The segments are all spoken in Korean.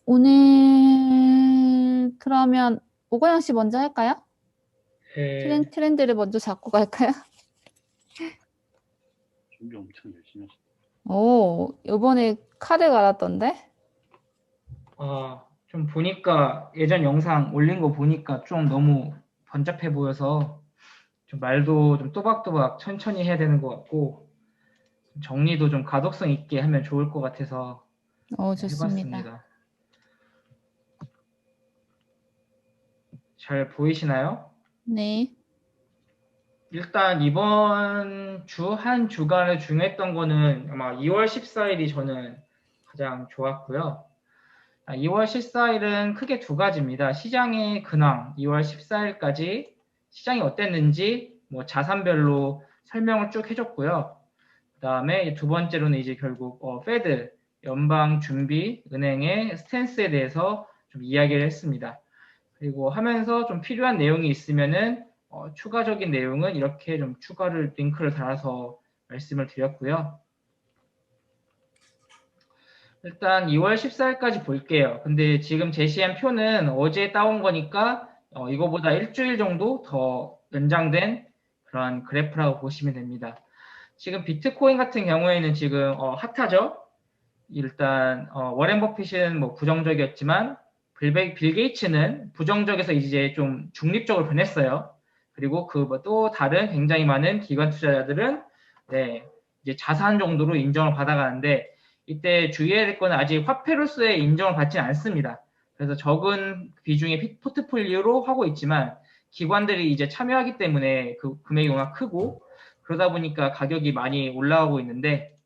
오늘 그러면 오건영 씨 먼저 할까요? 네. 트렌드를 먼저 잡고 갈까요? 준비 엄청 열심히 하셨다. 오, 이번에 카드 갈았던데? 좀 보니까 예전 영상 올린 거 보니까 좀 너무 번잡해 보여서 좀 말도 좀 또박또박 천천히 해야 되는 것 같고 정리도 좀 가독성 있게 하면 좋을 것 같아서 좋습니다. 해봤습니다. 잘 보이시나요? 네. 일단 이번 주 한 주간에 중요했던 거는 아마 2월 14일이 저는 가장 좋았고요. 2월 14일은 크게 두 가지입니다. 시장의 근황, 2월 14일까지 시장이 어땠는지 뭐 자산별로 설명을 쭉 해줬고요. 그 다음에 두 번째로는 이제 결국 페드, 연방준비은행의 스탠스에 대해서 좀 이야기를 했습니다. 그리고 하면서 좀 필요한 내용이 있으면은 추가적인 내용은 이렇게 좀 추가를 링크를 달아서 말씀을 드렸고요. 일단 2월 14일까지 볼게요. 근데 지금 제시한 표는 어제 따온 거니까 이거보다 일주일 정도 더 연장된 그런 그래프라고 보시면 됩니다. 지금 비트코인 같은 경우에는 지금 핫하죠. 일단 워렌 버핏은 뭐 부정적이었지만 빌 게이츠는 부정적에서 이제 좀 중립적으로 변했어요. 그리고 그 뭐 또 다른 굉장히 많은 기관 투자자들은 네, 이제 자산 정도로 인정을 받아가는데 이때 주의해야 될 거는 아직 화폐로서의 인정을 받지 않습니다. 그래서 적은 비중의 포트폴리오로 하고 있지만 기관들이 이제 참여하기 때문에 그 금액이 워낙 크고 그러다 보니까 가격이 많이 올라가고 있는데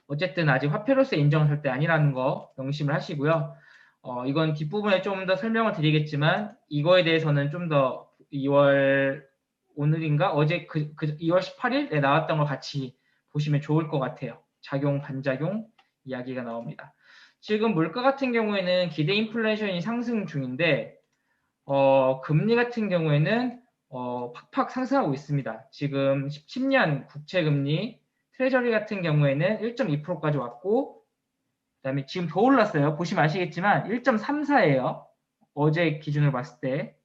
어쨌든 아직 화폐로서의 인정은 절대 아니라는 거 명심을 하시고요. 이건 뒷부분에 좀 더 설명을 드리겠지만 이거에 대해서는 좀 더 2월 오늘인가 어제 2월 18일에 나왔던 걸 같이 보시면 좋을 것 같아요. 작용, 반작용 이야기가 나옵니다. 지금 물가 같은 경우에는 기대 인플레이션이 상승 중인데 금리 같은 경우에는 팍팍 상승하고 있습니다. 지금 10년 국채 금리 트레저리 같은 경우에는 1.2%까지 왔고 그다음에 지금 더 올랐어요. 보시면 아시겠지만 1.34예요. 어제 기준으로 봤을 때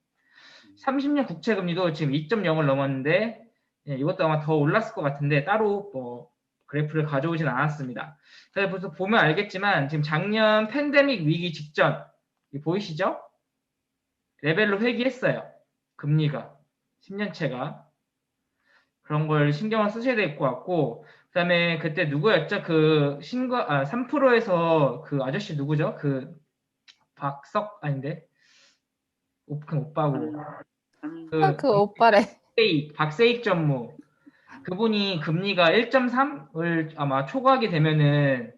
30년 국채 금리도 지금 2.0을 넘었는데 이것도 아마 더 올랐을 것 같은데 따로 그래프를 가져오진 않았습니다. 그래서 보면 알겠지만 지금 작년 팬데믹 위기 직전 보이시죠? 레벨로 회귀했어요. 금리가 10년채가 그런 걸 신경을 쓰셔야 될 것 같고 그다음에 그때 누구였죠? 그 3%에서 그 아저씨 누구죠? 그 박석 아닌데 그 오빠고 그 오빠래. 박세익 전무 그분이 금리가 1.3을 아마 초과하게 되면은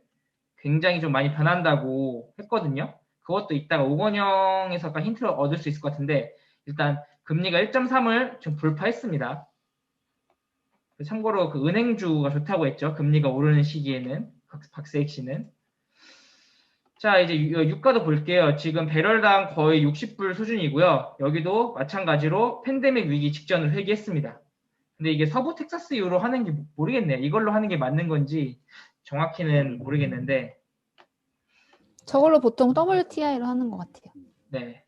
굉장히 좀 많이 변한다고 했거든요. 그것도 이따가 오건영에서 약간 힌트를 얻을 수 있을 것 같은데 일단 금리가 1.3을 좀 돌파했습니다. 참고로 그 은행주가 좋다고 했죠. 금리가 오르는 시기에는 박세익 씨는. 자 이제 유가도 볼게요. 지금 배럴당 거의 60불 수준이고요. 여기도 마찬가지로 팬데믹 위기 직전을 회귀했습니다. 근데 이게 서부 텍사스유로 하는 게 모르겠네요. 이걸로 하는 게 맞는 건지 정확히는 모르겠는데 저걸로 보통 WTI로 하는 것 같아요. 네.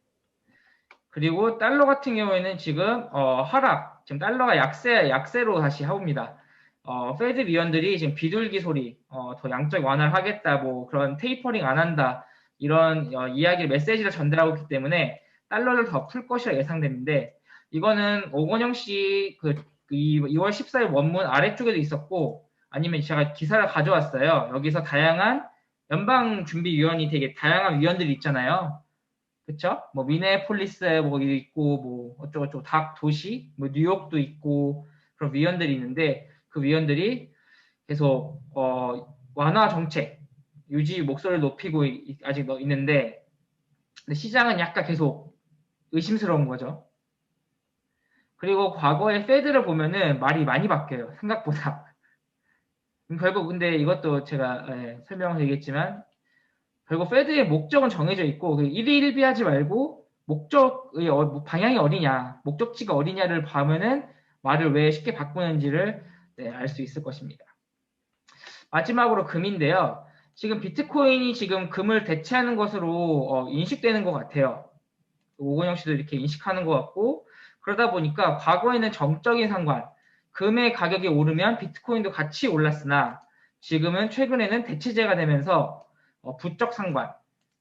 그리고 달러 같은 경우에는 지금 하락, 지금 달러가 약세로 다시 하옵니다. 페드 위원들이 지금 비둘기 소리, 더 양적 완화를 하겠다, 뭐 그런 테이퍼링 안 한다 이런 이야기를 메시지를 전달하고 있기 때문에 달러를 더 풀 것이라 예상되는데 이거는 오건영 씨 2월 14일 원문 아래쪽에도 있었고 아니면 제가 기사를 가져왔어요. 여기서 다양한 연방준비위원이 되게 다양한 위원들이 있잖아요. 그쵸? 뭐 미네폴리스 뭐 있고 뭐 어쩌고저쩌고 각 도시 뭐 뉴욕도 있고 그런 위원들이 있는데 그 위원들이 계속 완화 정책 유지 목소리를 높이고 아직 있는데 시장은 약간 계속 의심스러운 거죠. 그리고 과거의 페드를 보면은 말이 많이 바뀌어요. 생각보다. 결국 근데 이것도 제가 설명을 드리겠지만 결국 페드의 목적은 정해져 있고 일희일비하지 말고 목적의 방향이 어디냐, 목적지가 어디냐를 보면은 말을 왜 쉽게 바꾸는지를 알 수 있을 것입니다. 마지막으로 금인데요. 지금 비트코인이 지금 금을 대체하는 것으로 인식되는 것 같아요. 오건영 씨도 이렇게 인식하는 것 같고, 그러다 보니까 과거에는 정적인 상관, 금의 가격이 오르면 비트코인도 같이 올랐으나 지금은 최근에는 대체제가 되면서 부적 상관,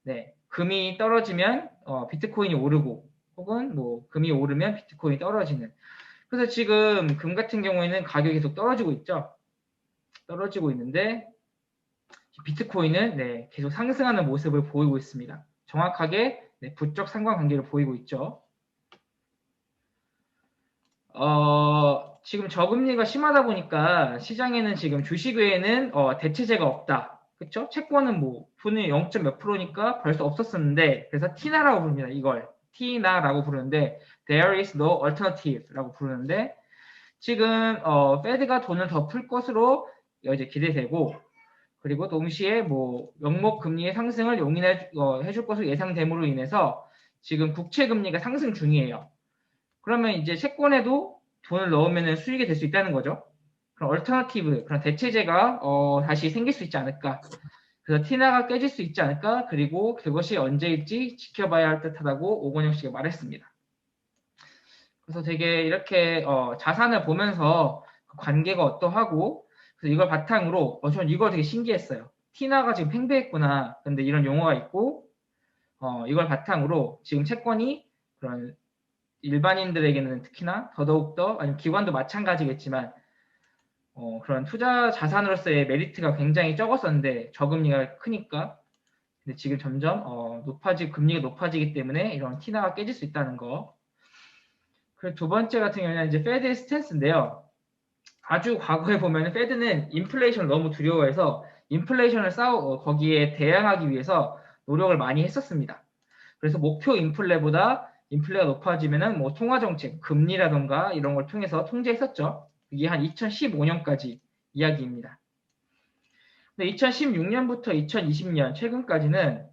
네, 금이 떨어지면 비트코인이 오르고 혹은 뭐 금이 오르면 비트코인이 떨어지는. 그래서 지금 금 같은 경우에는 가격이 계속 떨어지고 있죠. 떨어지고 있는데 비트코인은 네, 계속 상승하는 모습을 보이고 있습니다. 정확하게 네, 부적 상관관계를 보이고 있죠. 지금 저금리가 심하다 보니까 시장에는 지금 주식 외에는 대체제가 없다. 그쵸? 채권은 뭐 돈이 0. 몇 %니까 벌써 없었었는데 그래서 티나라고 부릅니다. 이걸 티나라고 부르는데 there is no alternative라고 부르는데 지금 페드가 돈을 더 풀 것으로 이제 기대되고 그리고 동시에 뭐 명목 금리의 상승을 용인해 해줄 것으로 예상됨으로 인해서 지금 국채 금리가 상승 중이에요. 그러면 이제 채권에도 돈을 넣으면 수익이 될 수 있다는 거죠. 그런 얼터너티브, 그런 대체제가 다시 생길 수 있지 않을까. 그래서 티나가 깨질 수 있지 않을까. 그리고 그것이 언제일지 지켜봐야 할 듯하다고 오건영 씨가 말했습니다. 그래서 되게 이렇게 자산을 보면서 그 관계가 어떠하고 그래서 이걸 바탕으로 저는 이거 되게 신기했어요. 티나가 지금 팽배했구나. 근데 이런 용어가 있고 이걸 바탕으로 지금 채권이 그런 일반인들에게는 특히나 더더욱더 아니면 기관도 마찬가지겠지만 그런 투자 자산으로서의 메리트가 굉장히 적었었는데 저금리가 크니까 근데 지금 점점 금리가 높아지기 때문에 이런 티나가 깨질 수 있다는 거. 그리고 두 번째 같은 경우는 이제 페드의 스탠스인데요. 아주 과거에 보면 페드는 인플레이션을 너무 두려워해서 인플레이션을 거기에 대항하기 위해서 노력을 많이 했었습니다. 그래서 목표 인플레보다 인플레가 높아지면은 뭐 통화정책, 금리라던가 이런 걸 통해서 통제했었죠. 이게 한 2015년까지 이야기입니다. 근데 2016년부터 2020년 최근까지는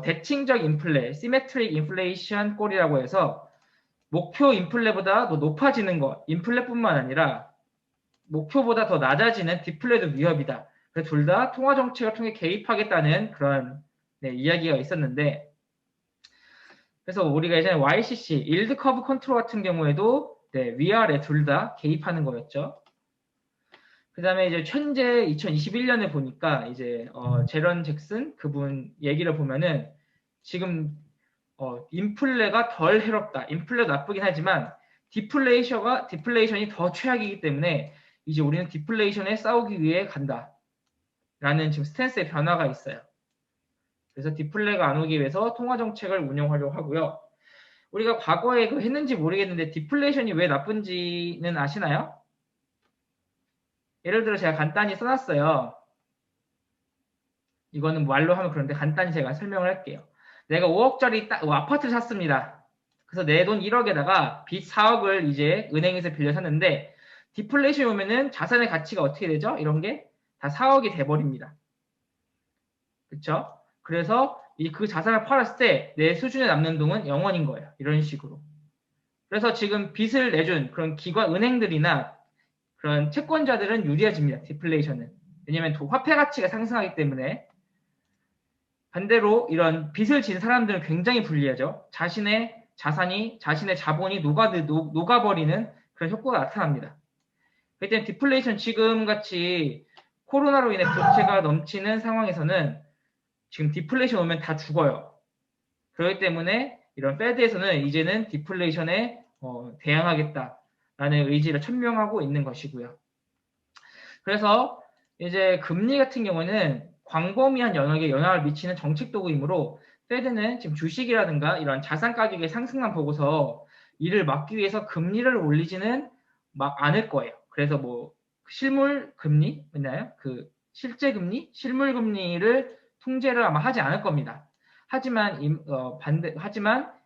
대칭적 인플레, 시메트릭 인플레이션 꼴이라고 해서 목표 인플레보다 더 높아지는 것, 인플레뿐만 아니라 목표보다 더 낮아지는 디플레도 위협이다. 그래서 둘 다 통화정책을 통해 개입하겠다는 그런 이야기가 있었는데 그래서 우리가 예전에 YCC, 일드 커브 컨트롤 같은 경우에도 위아래 둘 다 개입하는 거였죠. 그 다음에 이제 현재 2021년에 보니까 이제 제런 잭슨 그분 얘기를 보면은 지금 인플레가 덜 해롭다. 인플레도 나쁘긴 하지만 디플레이션이 더 최악이기 때문에 이제 우리는 디플레이션에 싸우기 위해 간다. 라는 지금 스탠스의 변화가 있어요. 그래서 디플레가 안 오기 위해서 통화정책을 운용하려고 하고요. 우리가 과거에 했는지 모르겠는데 디플레이션이 왜 나쁜지는 아시나요? 예를 들어 제가 간단히 써놨어요. 이거는 말로 하면 그런데 간단히 제가 설명을 할게요. 내가 5억짜리 아파트를 샀습니다. 그래서 내 돈 1억에다가 빚 4억을 이제 은행에서 빌려 샀는데 디플레이션이 오면은 자산의 가치가 어떻게 되죠? 이런 게 다 4억이 돼버립니다. 그쵸? 그래서 그 자산을 팔았을 때 내 수준에 남는 돈은 0원인 거예요. 이런 식으로. 그래서 지금 빚을 내준 그런 은행들이나 그런 채권자들은 유리해집니다. 디플레이션은. 왜냐하면 화폐 가치가 상승하기 때문에 반대로 이런 빚을 진 사람들은 굉장히 불리하죠. 자신의 자본이 녹아버리는 그런 효과가 나타납니다. 그렇기 때문에 디플레이션 지금같이 코로나로 인해 부채가 넘치는 상황에서는 지금 디플레이션 오면 다 죽어요. 그렇기 때문에 이런 페드에서는 이제는 디플레이션에 대항하겠다라는 의지를 천명하고 있는 것이고요. 그래서 이제 금리 같은 경우는 광범위한 영역에 영향을 미치는 정책 도구이므로 페드는 지금 주식이라든가 이런 자산 가격의 상승만 보고서 이를 막기 위해서 금리를 올리지는 막 않을 거예요. 그래서 뭐 실물 금리 있나요? 그 실제 금리, 실물 금리를 통제를 아마 하지 않을 겁니다. 하지만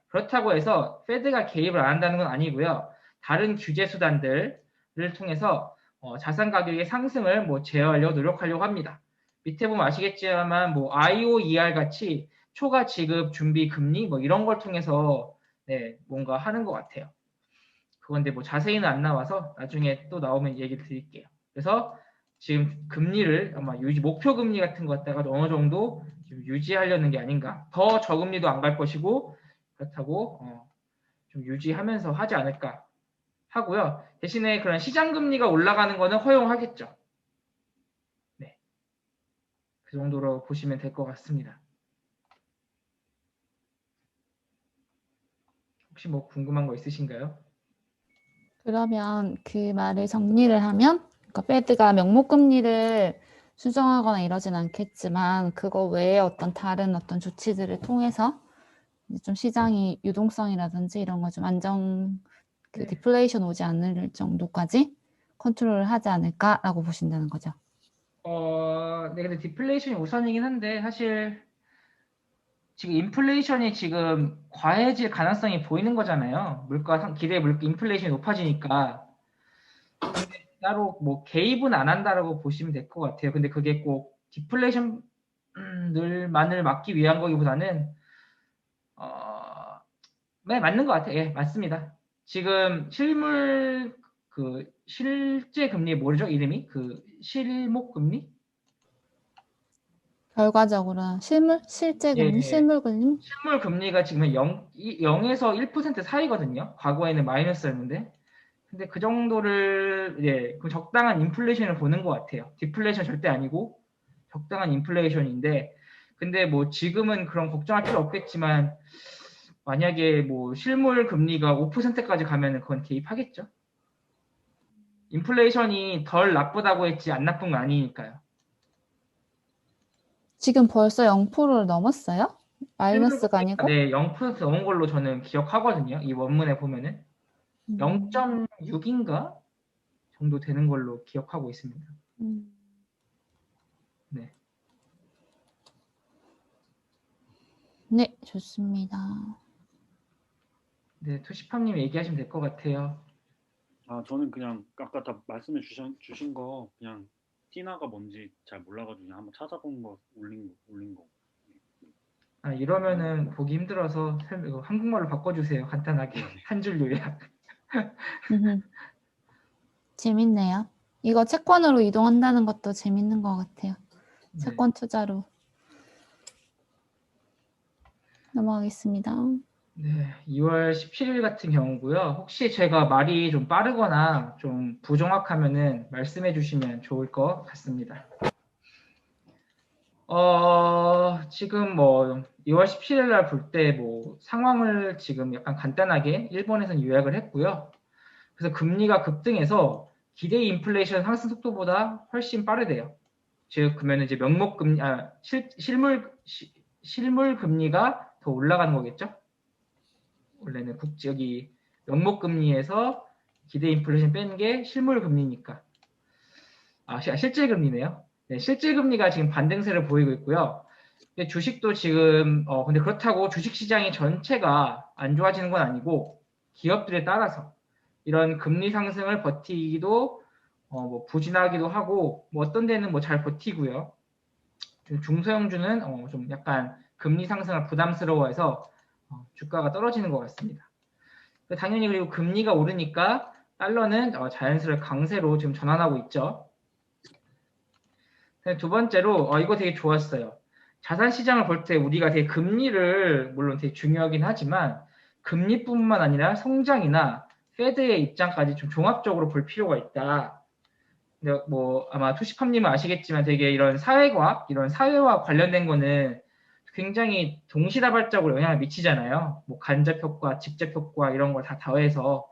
그렇다고 해서 페드가 개입을 안 한다는 건 아니고요. 다른 규제 수단들을 통해서 자산 가격의 상승을 뭐 제어하려고 노력하려고 합니다. 밑에 보면 아시겠지만 뭐 IOER 같이 초과 지급 준비 금리 뭐 이런 걸 통해서 뭔가 하는 것 같아요. 그건데 뭐 자세히는 안 나와서 나중에 또 나오면 얘기 드릴게요. 그래서 지금 금리를 아마 목표 금리 같은 거 갖다가 어느 정도 좀 유지하려는 게 아닌가. 더 저금리도 안 갈 것이고 그렇다고 좀 유지하면서 하지 않을까 하고요. 대신에 그런 시장 금리가 올라가는 거는 허용하겠죠. 네, 그 정도로 보시면 될 것 같습니다. 혹시 뭐 궁금한 거 있으신가요? 그러면 그 말을 정리를 하면, 그러니까 페드가 명목금리를 수정하거나 이러진 않겠지만 그거 외에 어떤 다른 어떤 조치들을 통해서 이제 좀 시장이 유동성이라든지 이런 거 좀 안정, 그 네. 디플레이션 오지 않을 정도까지 컨트롤을 하지 않을까라고 보신다는 거죠. 네, 근데 디플레이션이 우선이긴 한데 사실 지금 인플레이션이 지금 과해질 가능성이 보이는 거잖아요. 기대 물가 인플레이션이 높아지니까. 근데 따로 뭐 개입은 안 한다라고 보시면 될 것 같아요. 근데 그게 꼭 디플레이션을만을 막기 위한 거기보다는 네, 맞는 것 같아요. 예, 맞습니다. 지금 실제 금리 뭐죠? 이름이? 실목 금리? 결과적으로는 실제 금리, 예, 실물 금리. 실물 금리가 지금 0에서 1% 사이거든요. 과거에는 마이너스였는데. 근데 그 정도를, 예, 그 적당한 인플레이션을 보는 것 같아요. 디플레이션 절대 아니고, 적당한 인플레이션인데, 근데 뭐 지금은 그런 걱정할 필요 없겠지만, 만약에 뭐 실물 금리가 5%까지 가면은 그건 개입하겠죠. 인플레이션이 덜 나쁘다고 했지 안 나쁜 거 아니니까요. 지금 벌써 0%를 넘었어요? 마이너스가 아니고? 네, 0% 넘은 걸로 저는 기억하거든요. 이 원문에 보면은 0.6인가 정도 되는 걸로 기억하고 있습니다. 네. 네, 좋습니다. 네, 투시팜님 얘기하시면 될 것 같아요. 저는 그냥 아까 다 말씀해 주신 거 그냥 띠나가 뭔지 잘 몰라가지고 그냥 한번 찾아본 거 올린 거. 이러면은 보기 힘들어서 이거 한국말로 바꿔주세요. 간단하게. 한 줄 요약. 재밌네요. 이거 채권으로 이동한다는 것도 재밌는 것 같아요. 채권 투자로. 넘어가겠습니다. 네, 2월 17일 같은 경우고요. 혹시 제가 말이 좀 빠르거나 좀 부정확하면은 말씀해 주시면 좋을 것 같습니다. 지금 뭐 2월 17일 날 볼 때 뭐 상황을 지금 약간 간단하게 일본에서는 요약을 했고요. 그래서 금리가 급등해서 기대 인플레이션 상승 속도보다 훨씬 빠르대요. 즉 그러면 이제 실물 금리가 더 올라가는 거겠죠? 원래는 여기 명목 금리에서 기대 인플레이션 뺀 게 실물 금리니까. 실질 금리네요. 네, 실질 금리가 지금 반등세를 보이고 있고요. 근데 주식도 지금 근데 그렇다고 주식 시장이 전체가 안 좋아지는 건 아니고 기업들에 따라서 이런 금리 상승을 버티기도 뭐 부진하기도 하고 뭐 어떤 데는 뭐 잘 버티고요. 중소형주는 좀 약간 금리 상승을 부담스러워해서 주가가 떨어지는 것 같습니다. 당연히 그리고 금리가 오르니까 달러는 자연스레 강세로 지금 전환하고 있죠. 두 번째로 이거 되게 좋았어요. 자산 시장을 볼 때 우리가 되게 금리를 물론 되게 중요하긴 하지만 금리뿐만 아니라 성장이나 페드의 입장까지 좀 종합적으로 볼 필요가 있다. 근데 뭐 아마 투시팜님은 아시겠지만 되게 이런 사회과학, 이런 사회와 관련된 거는 굉장히 동시다발적으로 영향을 미치잖아요. 뭐 간접 효과, 직접 효과 이런 걸 다 더해서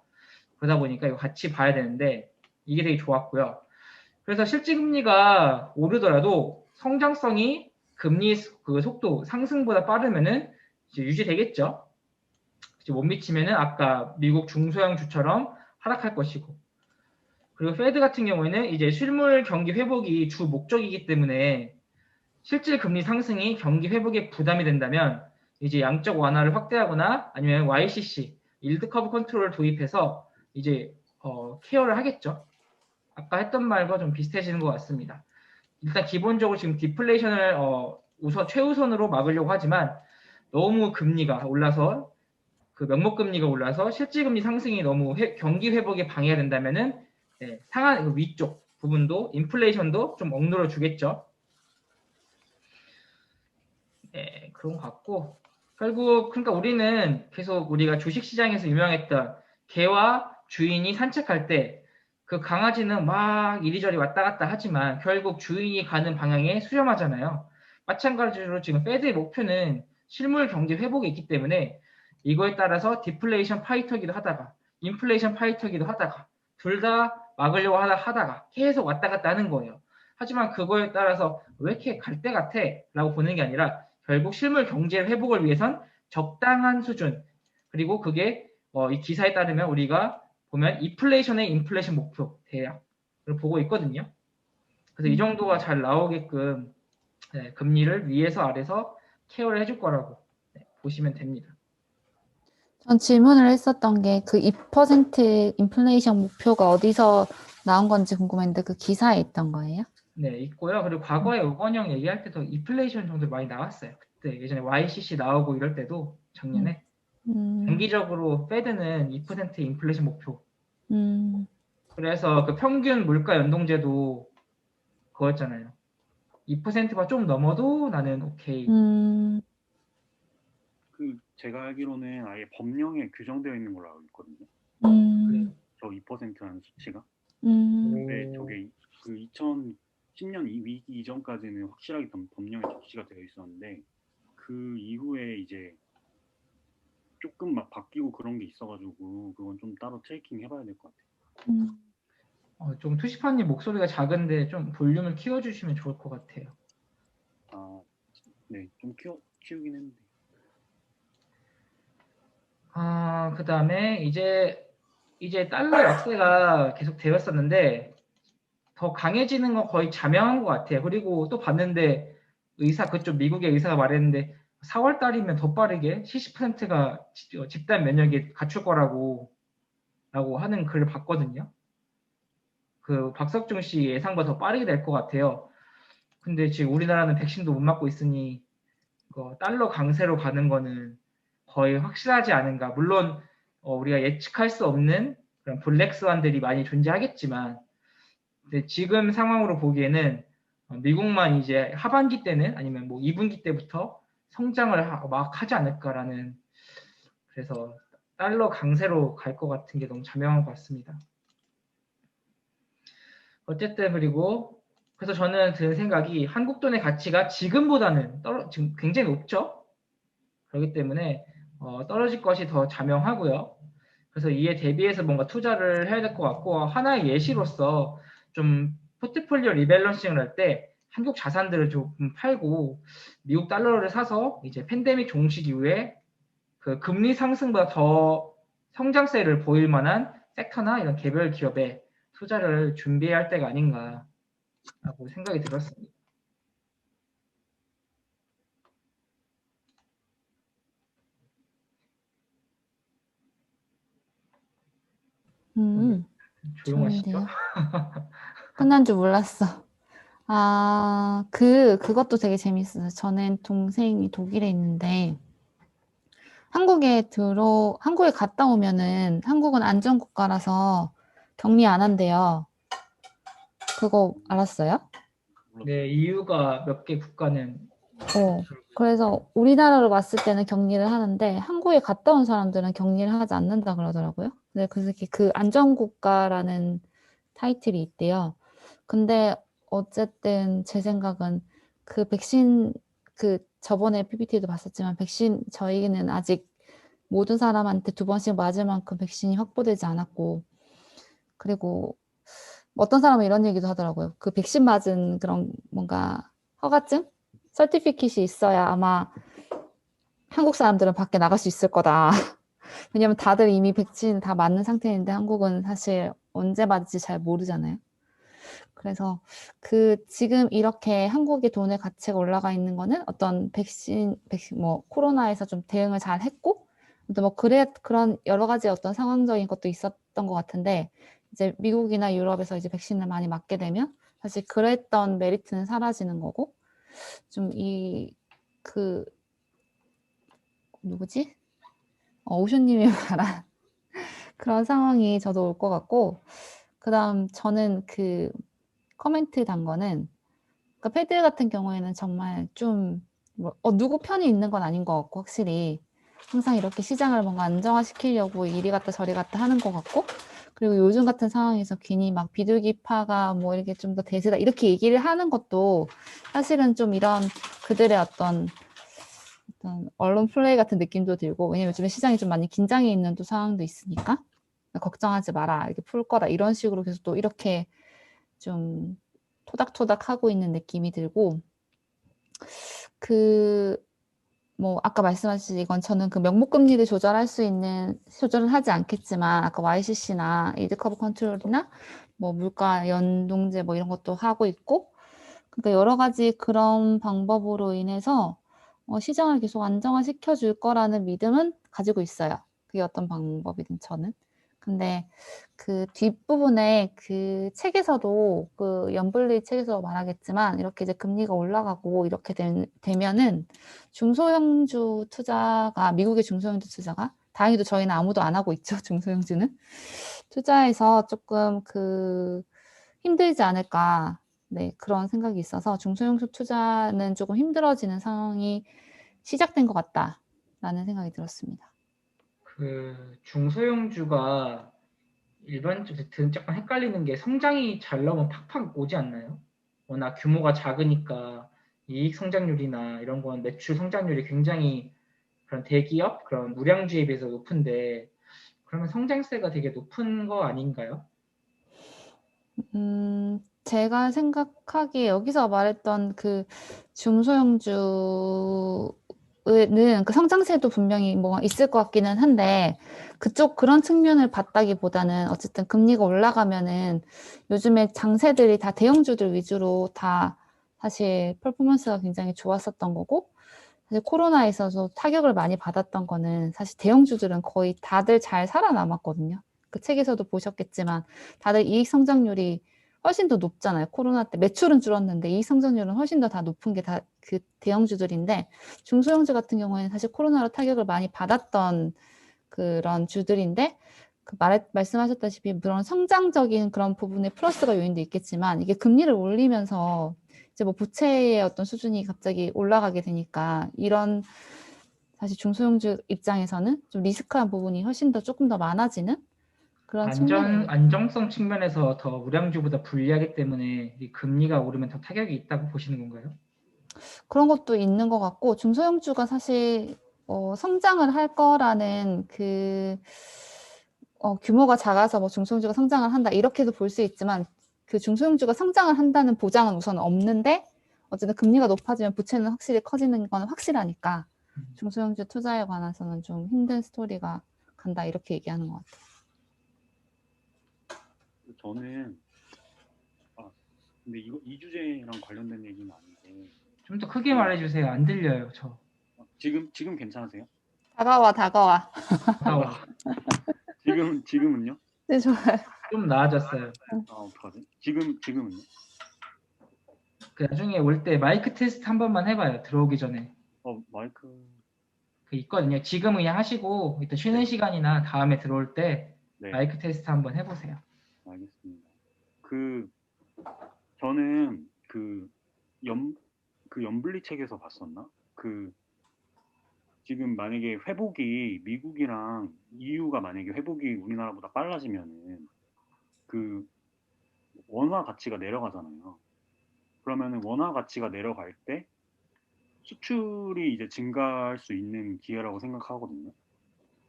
그러다 보니까 이거 같이 봐야 되는데 이게 되게 좋았고요. 그래서 실질 금리가 오르더라도 성장성이 금리 그 속도 상승보다 빠르면은 이제 유지되겠죠. 이제 못 미치면은 아까 미국 중소형 주처럼 하락할 것이고. 그리고 페드 같은 경우에는 이제 실물 경기 회복이 주 목적이기 때문에 실질 금리 상승이 경기 회복에 부담이 된다면 이제 양적 완화를 확대하거나 아니면 YCC, 일드 커브 컨트롤을 도입해서 이제 케어를 하겠죠. 아까 했던 말과 좀 비슷해지는 것 같습니다. 일단 기본적으로 지금 디플레이션을 최우선으로 막으려고 하지만 너무 금리가 올라서 그 명목 금리가 올라서 실질 금리 상승이 너무 경기 회복에 방해가 된다면은 상한 위쪽 부분도 인플레이션도 좀 억눌러 주겠죠. 네, 그런 것 같고 결국 그러니까 우리는 계속 우리가 주식시장에서 유명했던 개와 주인이 산책할 때 그 강아지는 막 이리저리 왔다 갔다 하지만 결국 주인이 가는 방향에 수렴하잖아요. 마찬가지로 지금 페드의 목표는 실물 경제 회복이 있기 때문에 이거에 따라서 디플레이션 파이터기도 하다가 인플레이션 파이터기도 하다가 둘 다 막으려고 하다가 계속 왔다 갔다 하는 거예요. 하지만 그거에 따라서 왜 이렇게 갈 때 같아? 라고 보는 게 아니라 결국 실물 경제 회복을 위해선 적당한 수준 그리고 그게 이 기사에 따르면 우리가 보면 인플레이션의 인플레이션 목표 대략을 보고 있거든요. 그래서 이 정도가 잘 나오게끔 금리를 위에서 아래서 케어를 해줄 거라고 보시면 됩니다. 전 질문을 했었던 게 그 2% 인플레이션 목표가 어디서 나온 건지 궁금했는데 그 기사에 있던 거예요? 네, 있고요. 그리고 과거에 우건영 얘기할 때도 인플레이션 정도 많이 나왔어요. 그때 예전에 YCC 나오고 이럴 때도 작년에 장기적으로 페드는 2% 인플레이션 목표. 그래서 그 평균 물가 연동제도 그거였잖아요. 2%가 좀 넘어도 나는 오케이. 그 제가 알기로는 아예 법령에 규정되어 있는 걸로 알고 있거든요. 그래요. 저 2%라는 수치가. 네, 저게 그 2010년 위기 이전까지는 확실하게 법령에 적시가 되어 있었는데 그 이후에 이제 조금 막 바뀌고 그런 게 있어가지고 그건 좀 따로 트래킹 해봐야 될 것 같아요. 좀 투시파님 목소리가 작은데 좀 볼륨을 키워주시면 좋을 것 같아요. 아, 네, 좀 키우긴 했는데. 그 다음에 이제 달러 약세가 계속 되었었는데 더 강해지는 건 거의 자명한 것 같아요. 그리고 또 봤는데 그쪽 미국의 의사가 말했는데 4월 달이면 더 빠르게 70%가 집단 면역이 갖출 거라고 하는 글을 봤거든요. 그 박석중 씨 예상보다 더 빠르게 될 것 같아요. 근데 지금 우리나라는 백신도 못 맞고 있으니 달러 강세로 가는 거는 거의 확실하지 않은가. 물론 우리가 예측할 수 없는 그런 블랙스완들이 많이 존재하겠지만 근데 지금 상황으로 보기에는 미국만 이제 하반기 때는 아니면 뭐 2분기 때부터 성장을 막 하지 않을까라는 그래서 달러 강세로 갈 것 같은 게 너무 자명한 것 같습니다. 어쨌든 그리고 그래서 저는 든 생각이 한국 돈의 가치가 지금보다는 지금 굉장히 높죠. 그렇기 때문에 떨어질 것이 더 자명하고요. 그래서 이에 대비해서 뭔가 투자를 해야 될 것 같고 하나의 예시로서 좀 포트폴리오 리밸런싱을 할 때 한국 자산들을 조금 팔고 미국 달러를 사서 이제 팬데믹 종식 이후에 그 금리 상승보다 더 성장세를 보일 만한 섹터나 이런 개별 기업에 투자를 준비해야 할 때가 아닌가라고 생각이 들었습니다. 조용하시죠? 좋은데요. 끝난 줄 몰랐어. 그것도 되게 재밌어요. 저는 동생이 독일에 있는데, 한국에 갔다 오면은, 한국은 안전국가라서 격리 안 한대요. 그거 알았어요? 네, EU가 몇 개 국가는 그래서 우리나라로 왔을 때는 격리를 하는데, 한국에 갔다 온 사람들은 격리를 하지 않는다 그러더라고요. 근데 그 안전국가라는 타이틀이 있대요. 근데 어쨌든 제 생각은 그 백신 저번에 PPT도 봤었지만 저희는 아직 모든 사람한테 2번씩 맞을 만큼 백신이 확보되지 않았고 그리고 어떤 사람은 이런 얘기도 하더라고요. 그 백신 맞은 그런 뭔가 허가증? 서티피킷이 있어야 아마 한국 사람들은 밖에 나갈 수 있을 거다. 왜냐면 다들 이미 백신 다 맞는 상태인데 한국은 사실 언제 맞을지 잘 모르잖아요. 그래서 지금 이렇게 한국의 돈의 가치가 올라가 있는 거는 어떤 백신 코로나에서 좀 대응을 잘 했고, 그런 여러 가지 어떤 상황적인 것도 있었던 것 같은데, 이제 미국이나 유럽에서 이제 백신을 많이 맞게 되면 사실 그랬던 메리트는 사라지는 거고, 좀 누구지? 오쇼님이 말한 그런 상황이 저도 올 것 같고, 그 다음 저는 커멘트 단 거는, 그러니까 패드 같은 경우에는 정말 좀 누구 편이 있는 건 아닌 것 같고, 확실히 항상 이렇게 시장을 뭔가 안정화시키려고 이리 갔다 저리 갔다 하는 것 같고, 그리고 요즘 같은 상황에서 괜히 막 비둘기파가 뭐 이렇게 좀 더 대세다 이렇게 얘기를 하는 것도 사실은 좀 이런 그들의 어떤 언론 플레이 같은 느낌도 들고, 왜냐면 요즘에 시장이 좀 많이 긴장해 있는 또 상황도 있으니까 걱정하지 마라, 이렇게 풀 거다, 이런 식으로 계속 또 이렇게 좀 토닥토닥 하고 있는 느낌이 들고, 뭐 아까 말씀하신 이건 저는 그 명목금리를 조절은 하지 않겠지만, 아까 YCC나 이드 커브 컨트롤이나 뭐 물가 연동제 뭐 이런 것도 하고 있고, 그러니까 여러 가지 그런 방법으로 인해서 시장을 계속 안정화시켜 줄 거라는 믿음은 가지고 있어요. 그게 어떤 방법이든 저는. 근데 그 뒷부분에 그 책에서도, 그 연블리 책에서 말하겠지만, 이렇게 이제 금리가 올라가고 이렇게 되면은 중소형주 투자가, 미국의 중소형주 투자가, 다행히도 저희는 아무도 안 하고 있죠, 중소형주는. 투자해서 조금 힘들지 않을까. 네, 그런 생각이 있어서 중소형주 투자는 조금 힘들어지는 상황이 시작된 것 같다라는 생각이 들었습니다. 그 중소형주가 일반적으로 약간 헷갈리는 게 성장이 잘 나오면 팍팍 오지 않나요? 워낙 규모가 작으니까 이익 성장률이나 이런 건 매출 성장률이 굉장히 그런 대기업, 그런 무량주에 비해서 높은데 그러면 성장세가 되게 높은 거 아닌가요? 제가 생각하기에 여기서 말했던 그 중소형주는 그 성장세도 분명히 뭐가 있을 것 같기는 한데, 그런 측면을 봤다기보다는 어쨌든 금리가 올라가면은 요즘에 장세들이 다 대형주들 위주로 다 사실 퍼포먼스가 굉장히 좋았었던 거고, 사실 코로나에 있어서 타격을 많이 받았던 거는 사실 대형주들은 거의 다들 잘 살아남았거든요. 그 책에서도 보셨겠지만 다들 이익 성장률이 훨씬 더 높잖아요. 코로나 때 매출은 줄었는데 이익 성장률은 훨씬 더 다 높은 게 다 그 대형주들인데, 중소형주 같은 경우에는 사실 코로나로 타격을 많이 받았던 그런 주들인데, 말씀하셨다시피 그런 성장적인 그런 부분에 플러스가 요인도 있겠지만, 이게 금리를 올리면서 이제 뭐 부채의 어떤 수준이 갑자기 올라가게 되니까, 이런 사실 중소형주 입장에서는 좀 리스크한 부분이 훨씬 더 조금 더 많아지는 그런 측면이, 안정성 측면에서 더 우량주보다 불리하기 때문에 이 금리가 오르면 더 타격이 있다고 보시는 건가요? 그런 것도 있는 것 같고, 중소형주가 사실 성장을 할 거라는 규모가 작아서 뭐 중소형주가 성장을 한다 이렇게도 볼 수 있지만, 그 중소형주가 성장을 한다는 보장은 우선 없는데, 어쨌든 금리가 높아지면 부채는 확실히 커지는 건 확실하니까 중소형주 투자에 관해서는 좀 힘든 스토리가 간다, 이렇게 얘기하는 것 같아요. 저는 근데 이 주제랑 관련된 얘기는 아닌데 좀 더 크게 말해주세요. 안 들려요, 저. 지금 괜찮으세요? 다가와. 지금은요? 네, 좋아요. 좀 나아졌어요. 어떡하지? 지금은요? 그 나중에 올 때 마이크 테스트 한 번만 해봐요. 들어오기 전에. 마이크. 그 있거든요. 지금 그냥 하시고 이따 쉬는 네. 시간이나 다음에 들어올 때 네, 마이크 테스트 한번 해보세요. 알겠습니다. 저는 연블리 책에서 봤었나? 지금 만약에 미국이랑 EU가 만약에 회복이 우리나라보다 빨라지면은 원화 가치가 내려가잖아요. 그러면은 원화 가치가 내려갈 때 수출이 이제 증가할 수 있는 기회라고 생각하거든요.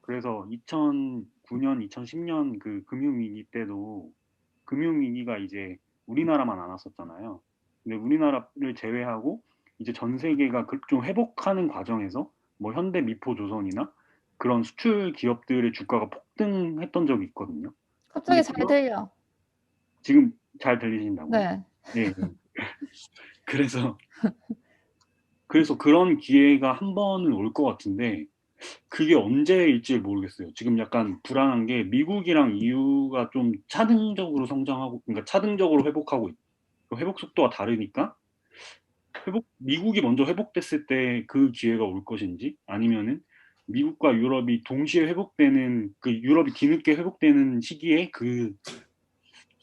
그래서 2009년, 2010년 그 금융위기 때도 금융위기가 이제 우리나라만 안 왔었잖아요. 근데 우리나라를 제외하고 이제 전 세계가 좀 회복하는 과정에서 뭐 현대 미포조선이나 그런 수출 기업들의 주가가 폭등했던 적이 있거든요. 갑자기 근데 잘 들려. 지금 잘 들리신다고요? 네. 네. 그래서 그런 기회가 한 번은 올 것 같은데 그게 언제일지 모르겠어요. 지금 약간 불안한 게 미국이랑 EU가 좀 차등적으로 성장하고, 그러니까 차등적으로 회복하고, 회복 속도가 다르니까 미국이 먼저 회복됐을 때 그 기회가 올 것인지, 아니면은 미국과 유럽이 동시에 회복되는, 유럽이 뒤늦게 회복되는 시기에 그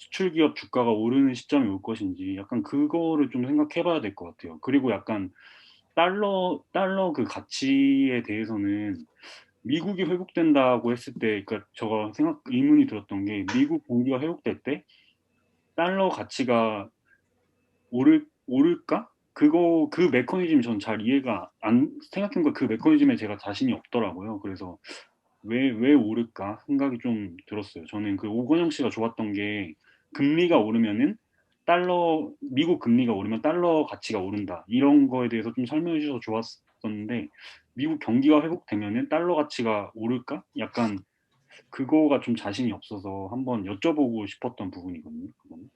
수출 기업 주가가 오르는 시점이 올 것인지 약간 그거를 좀 생각해 봐야 될 것 같아요. 그리고 약간 달러 그 가치에 대해서는 미국이 회복된다고 했을 때, 그러니까 제가 의문이 들었던 게 미국 경기가 회복될 때 달러 가치가 오를까? 그 메커니즘이 전 잘 이해가 생각해보니까 그 메커니즘에 제가 자신이 없더라고요. 그래서 왜 오를까 생각이 좀 들었어요. 저는 그 오건영 씨가 좋았던 게 금리가 오르면은 미국 금리가 오르면 달러 가치가 오른다. 이런 거에 대해서 좀 설명해 주셔서 좋았었는데, 미국 경기가 회복되면은 달러 가치가 오를까? 약간 그거가 좀 자신이 없어서 한번 여쭤보고 싶었던 부분이거든요. 그거는.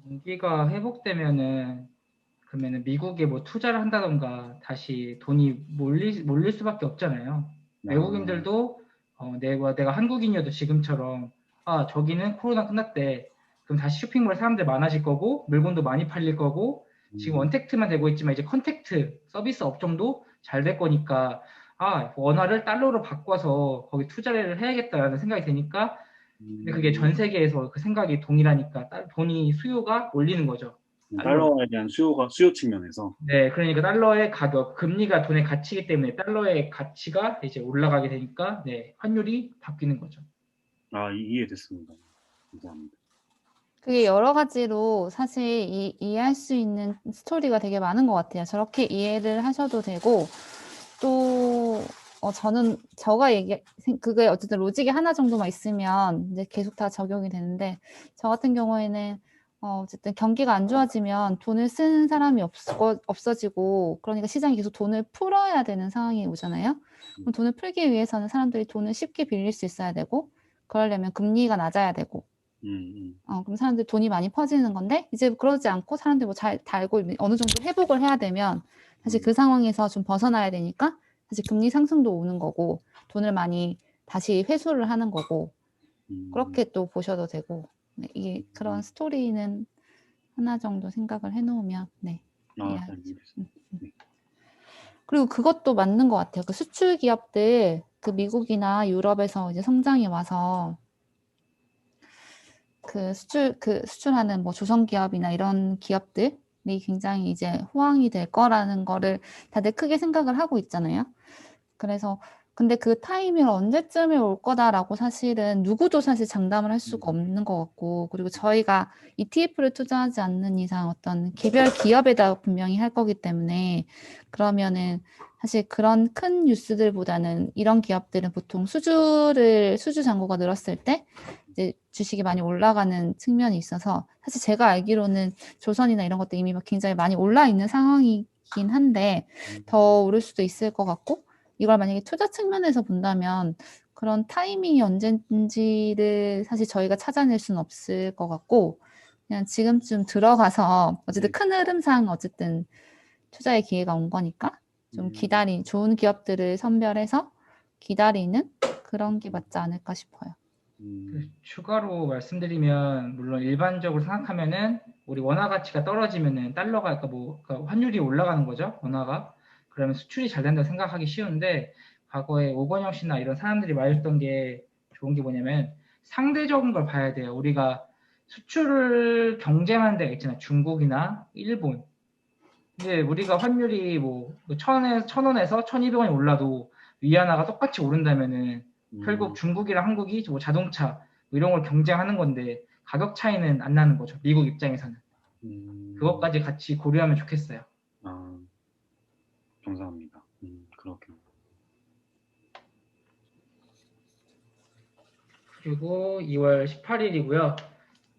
경기가 회복되면은 그러면은 미국에 뭐 투자를 한다던가 다시 돈이 몰릴 수밖에 없잖아요. 아, 외국인들도 내가 한국인이어도 지금처럼 저기는 코로나 끝났대. 그럼 다시 쇼핑몰 사람들 많아질 거고 물건도 많이 팔릴 거고 지금 음, 원택트만 되고 있지만 이제 컨택트 서비스 업종도 잘 될 거니까 원화를 달러로 바꿔서 거기 투자를 해야겠다라는 생각이 드니까 근데 그게 전 음, 세계에서 그 생각이 동일하니까 돈이 수요가 몰리는 거죠. 달러로. 달러에 대한 수요 측면에서. 네, 그러니까 달러의 가격, 금리가 돈의 가치이기 때문에 달러의 가치가 이제 올라가게 되니까 네, 환율이 바뀌는 거죠. 이해됐습니다. 감사합니다. 그게 여러 가지로 사실 이해할 수 있는 스토리가 되게 많은 것 같아요. 저렇게 이해를 하셔도 되고, 또, 그게 어쨌든 로직이 하나 정도만 있으면 이제 계속 다 적용이 되는데, 저 같은 경우에는, 어쨌든 경기가 안 좋아지면 돈을 쓰는 사람이 없어지고, 그러니까 시장이 계속 돈을 풀어야 되는 상황이 오잖아요. 그럼 돈을 풀기 위해서는 사람들이 돈을 쉽게 빌릴 수 있어야 되고, 그러려면 금리가 낮아야 되고, 그럼 사람들이 돈이 많이 퍼지는 건데, 이제 그러지 않고 사람들이 뭐 잘 달고 어느 정도 회복을 해야 되면, 사실 그 상황에서 좀 벗어나야 되니까, 사실 금리 상승도 오는 거고, 돈을 많이 다시 회수를 하는 거고, 음, 그렇게 또 보셔도 되고, 네, 이게 그런 스토리는 하나 정도 생각을 해놓으면, 네, 잘 이해하죠. 이해됐습니다. 네. 그리고 그것도 맞는 것 같아요. 그 수출 기업들, 그 미국이나 유럽에서 이제 성장이 와서, 수출하는 뭐 조선기업이나 이런 기업들이 굉장히 이제 호황이 될 거라는 거를 다들 크게 생각을 하고 있잖아요. 그래서 근데 그 타이밍이 언제쯤에 올 거다라고 사실은 누구도 사실 장담을 할 수가 없는 것 같고, 그리고 저희가 ETF를 투자하지 않는 이상 어떤 개별 기업에다 분명히 할 거기 때문에, 그러면은 사실 그런 큰 뉴스들보다는 이런 기업들은 보통 수주 잔고가 늘었을 때 이제 주식이 많이 올라가는 측면이 있어서, 사실 제가 알기로는 조선이나 이런 것도 이미 막 굉장히 많이 올라 있는 상황이긴 한데 더 오를 수도 있을 것 같고, 이걸 만약에 투자 측면에서 본다면 그런 타이밍이 언제인지를 사실 저희가 찾아낼 수는 없을 것 같고, 그냥 지금쯤 들어가서 어쨌든 네. 큰 흐름상 어쨌든 투자의 기회가 온 거니까 좀 좋은 기업들을 선별해서 기다리는 그런 게 맞지 않을까 싶어요. 추가로 말씀드리면 물론 일반적으로 생각하면은 우리 원화 가치가 떨어지면은 달러가 그러니까 환율이 올라가는 거죠. 원화가. 그러면 수출이 잘 된다고 생각하기 쉬운데 과거에 오건영 씨나 이런 사람들이 말했던 게 좋은 게 뭐냐면 상대적인 걸 봐야 돼요. 우리가 수출을 경쟁하는 데가 있잖아요. 중국이나 일본. 근데 우리가 환율이 뭐 천 원에서 1,200원이 올라도 위안화가 똑같이 오른다면은 결국 중국이랑 한국이 뭐 자동차 뭐 이런 걸 경쟁하는 건데 가격 차이는 안 나는 거죠. 미국 입장에서는. 그것까지 같이 고려하면 좋겠어요. 아, 감사합니다. 그렇군요. 그리고 2월 18일이고요.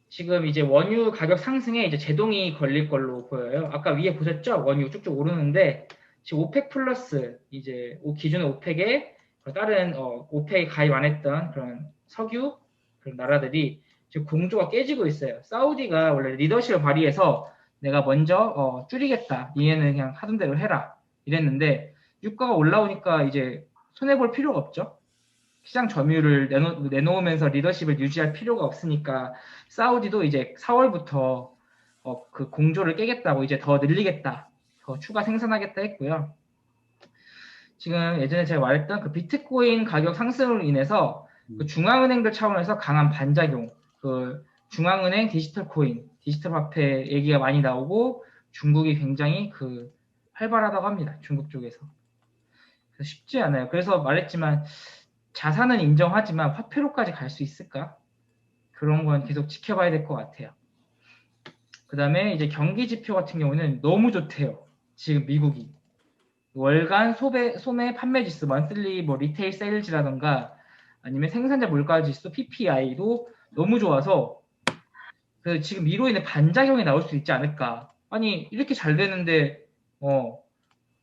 지금 이제 원유 가격 상승에 이제 제동이 걸릴 걸로 보여요. 아까 위에 보셨죠? 원유 쭉쭉 오르는데 지금 오펙 플러스 이제 기존의 오펙에 다른 오펙에 가입 안 했던 그런 석유 그런 나라들이 지금 공조가 깨지고 있어요. 사우디가 원래 리더십을 발휘해서 내가 먼저 줄이겠다. 얘는 그냥 하던 대로 해라. 이랬는데 유가가 올라오니까 이제 손해볼 필요가 없죠. 시장 점유율을 내놓으면서 리더십을 유지할 필요가 없으니까 사우디도 이제 4월부터 그 공조를 깨겠다고 이제 더 늘리겠다, 더 추가 생산하겠다 했고요. 지금 예전에 제가 말했던 그 비트코인 가격 상승으로 인해서 그 중앙은행들 차원에서 강한 반작용, 그 중앙은행 디지털 코인, 디지털 화폐 얘기가 많이 나오고 중국이 굉장히 활발하다고 합니다. 중국 쪽에서. 그래서 쉽지 않아요. 그래서 말했지만 자산은 인정하지만 화폐로까지 갈 수 있을까? 그런 건 계속 지켜봐야 될 것 같아요. 그 다음에 이제 경기 지표 같은 경우는 너무 좋대요. 지금 미국이. 월간 소매 판매 지수, monthly 뭐 리테일 세일즈라던가 아니면 생산자 물가 지수 PPI도 너무 좋아서 지금 이로 인해 반작용이 나올 수 있지 않을까. 아니 이렇게 잘 되는데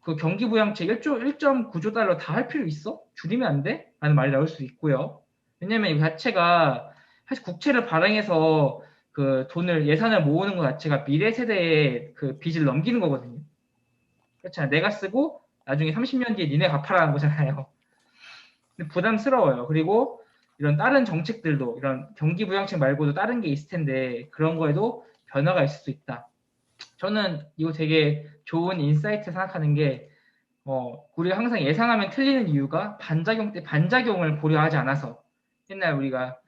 그 경기 부양책 1.9조 달러 다 할 필요 있어? 줄이면 안 돼? 라는 말이 나올 수 있고요. 왜냐면 이 자체가 사실 국채를 발행해서 예산을 모으는 것 자체가 미래 세대에 빚을 넘기는 거거든요. 그렇잖아요. 내가 쓰고 나중에 30년 뒤에 니네 갚아라는 거잖아요. 근데 부담스러워요. 그리고 이런 다른 정책들도 이런 경기 부양책 말고도 다른 게 있을 텐데 그런 거에도 변화가 있을 수 있다. 저는 이거 되게 좋은 인사이트 생각하는 게 우리가 항상 예상하면 틀리는 이유가 반작용을 고려하지 않아서 옛날 우리가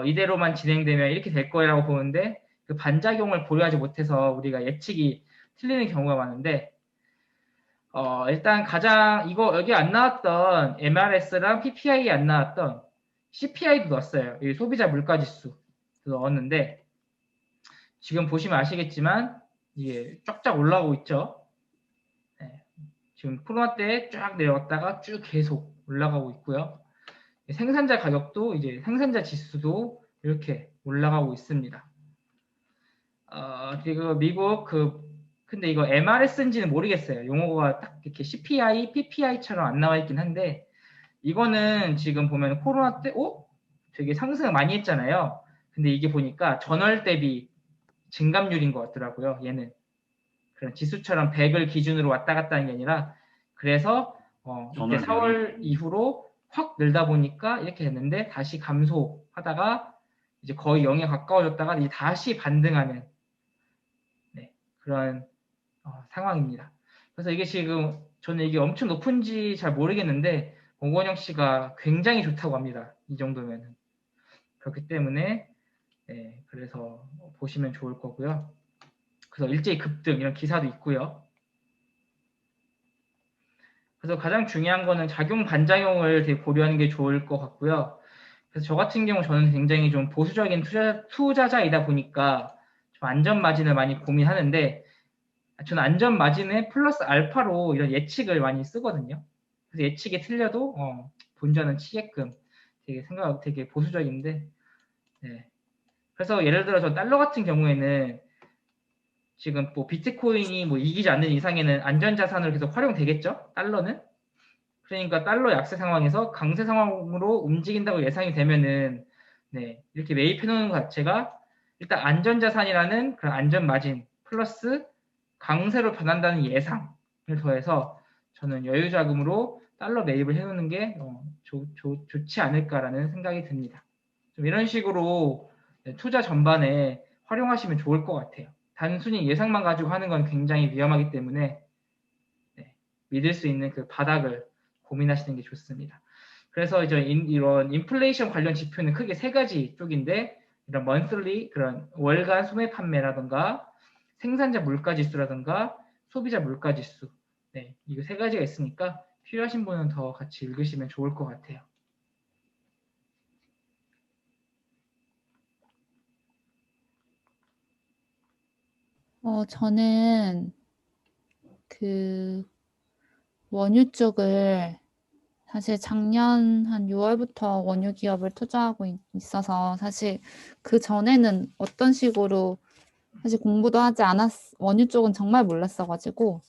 이대로만 진행되면 이렇게 될 거라고 보는데 그 반작용을 고려하지 못해서 우리가 예측이 틀리는 경우가 많은데 일단 가장 여기 안 나왔던 MRS랑 PPI 안 나왔던 CPI도 넣었어요. 이 소비자 물가지수 넣었는데 지금 보시면 아시겠지만 이게 쫙쫙 올라오고 있죠. 네. 지금 코로나 때 쫙 내려왔다가 쭉 계속 올라가고 있고요. 생산자 가격도 이제 생산자 지수도 이렇게 올라가고 있습니다. 그리고 미국 근데 이거 MRS인지는 모르겠어요. 용어가 딱 이렇게 CPI, PPI처럼 안 나와 있긴 한데 이거는 지금 보면 코로나 때 되게 상승 많이 했잖아요. 근데 이게 보니까 전월 대비 증감률인 것 같더라고요. 얘는 그런 지수처럼 100을 기준으로 왔다 갔다 하는 게 아니라 그래서 이때 4월 이후로 확 늘다 보니까 이렇게 됐는데 다시 감소하다가 이제 거의 0에 가까워졌다가 이제 다시 반등하는 그런 상황입니다. 그래서 이게 지금 저는 이게 엄청 높은지 잘 모르겠는데 공건영 씨가 굉장히 좋다고 합니다. 이 정도면은. 그렇기 때문에 그래서 보시면 좋을 거고요. 그래서 일제히 급등 이런 기사도 있고요. 그래서 가장 중요한 거는 작용 반작용을 되게 고려하는 게 좋을 것 같고요. 그래서 저 같은 경우 저는 굉장히 좀 보수적인 투자자이다 보니까 좀 안전 마진을 많이 고민하는데 저는 안전 마진에 플러스 알파로 이런 예측을 많이 쓰거든요. 그래서 예측이 틀려도 본전은 치게끔 되게 보수적인데 네. 그래서 예를 들어서 달러 같은 경우에는 지금 뭐 비트코인이 뭐 이기지 않는 이상에는 안전자산으로 계속 활용되겠죠? 달러는? 그러니까 달러 약세 상황에서 강세 상황으로 움직인다고 예상이 되면은 이렇게 매입해 놓는 것 자체가 일단 안전자산이라는 그런 안전마진 플러스 강세로 변한다는 예상을 더해서 저는 여유자금으로 달러 매입을 해놓는 게 좋지 않을까라는 생각이 듭니다. 좀 이런 식으로 투자 전반에 활용하시면 좋을 것 같아요. 단순히 예상만 가지고 하는 건 굉장히 위험하기 때문에 믿을 수 있는 그 바닥을 고민하시는 게 좋습니다. 그래서 이제 이런 인플레이션 관련 지표는 크게 세 가지 쪽인데 이런 monthly 그런 월간 소매 판매라든가 생산자 물가 지수라든가 소비자 물가 지수 이거 세 가지가 있으니까 필요하신 분은 더 같이 읽으시면 좋을 것 같아요. 저는 그 원유 쪽을 사실 작년 한 6월부터 원유 기업을 투자하고 있어서 사실 그 전에는 어떤 식으로 사실 공부도 하지 원유 쪽은 정말 몰랐어가지고